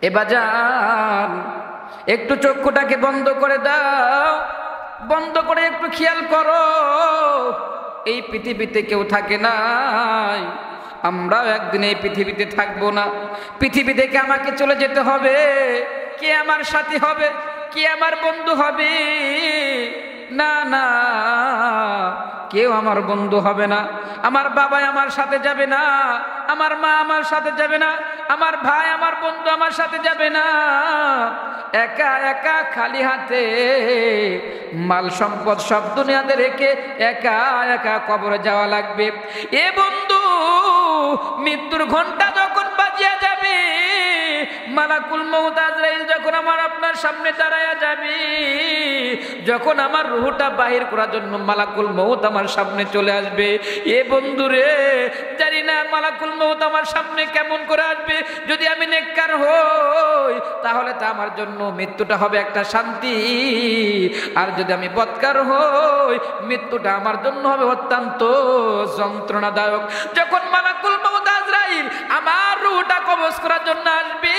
এ বাজান, একটু চক্ষুটাকে বন্ধ করে দাও, বন্ধ করে একটু খেয়াল করো। এই পৃথিবীতে কেউ থাকে নাই, আমরাও একদিন এই পৃথিবীতে থাকবো না। পৃথিবী থেকে আমাকে চলে যেতে হবে। কে আমার সাথী হবে, কে আমার বন্ধু হবে? না না, কেউ আমার বন্ধু হবে না। আমার বাবা আমার সাথে যাবে না, আমার মা আমার সাথে যাবে না, আমার ভাই আমার বন্ধু আমার সাথে যাবে না। একা একা খালি হাতে মাল সম্পদ সব দুনিয়াতে রেখে একা একা কবরে যাওয়া লাগবে। এ বন্ধু, মৃত্যুর ঘন্টা যখন বাজিয়া যাবে, মালাকুল মউত আজরাইল যখন আমার আপনার সামনে দাঁড়ায়া যাবে, যখন আমার রূহটা বাহির করার জন্য মালাকুল মউত আমার সামনে চলে আসবে, এ বন্ধু রে, জানি না মালাকুল মউত আমার সামনে কেমন করে আসবে। যদি আমি নেককার হই তাহলে তা আমার জন্য মৃত্যুটা হবে একটা শান্তি, আর যদি আমি বদকার হই মৃত্যুটা আমার জন্য হবে অত্যন্ত যন্ত্রণাদায়ক। যখন মালাকুল মউত আজরাইল আমার রূহটা কবজ করার জন্য আসবে,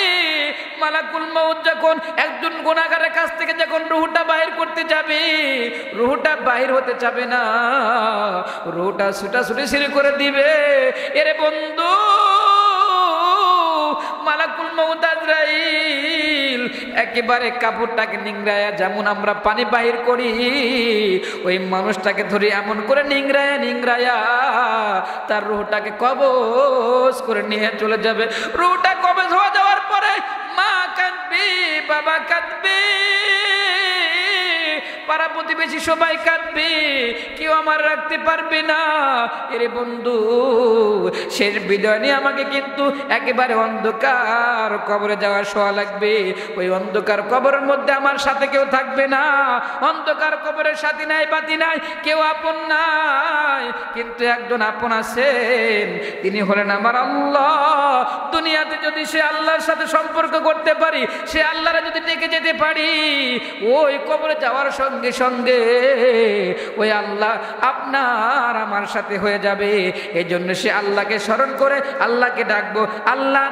মালাকুল মউত যখন একজন গুনাহগারের কাছ থেকে যখন রূহটা বাহির করতে যাবে, রূহটা বাহির হতে যাবে না, রূহটা ছুটাছুটি শুরু করে দিবে। এরে বন্ধু, মালাকুল মউত আজরাইল একেবারে কাপড়টাকে নিংড়ায়া যেমন আমরা পানি বাহির করি, ওই মানুষটাকে ধরে এমন করে নিংড়ায়া নিংড়ায়া তার রূহটাকে কবজ করে নিয়ে চলে যাবে। রূহটা কবজ হয়ে যাওয়ার পরে মা কাঁদবে, বাবা কাঁদবে, পাড়া প্রতিবেশী সবাই কাঁদবে, কেউ আমার রাখতে পারবে না। এরে বন্ধু, শেষ বিদায় নিয়ে আমাকে কিন্তু একেবারে অন্ধকার কবরে যাওয়া শোয়া লাগবে। ওই অন্ধকার কবরের মধ্যে আমার সাথে কেউ থাকবে না। অন্ধকার কবরের সাথী নাই, বাতি নাই, কেউ আপন নাই, কিন্তু একজন আপন আছেন, তিনি হলেন আমার আল্লাহ। দুনিয়াতে যদি সে আল্লাহর সাথে সম্পর্ক করতে পারি, সে আল্লাহরে যদি ডেকে যেতে পারি, ওই কবরে যাওয়ার সঙ্গে সঙ্গে ওই আল্লাহ আপনার আমার সাথে হয়ে যাবে। এই জন্য সে আল্লাহকে স্মরণ করে আল্লাহকে ডাকবো। আল্লাহ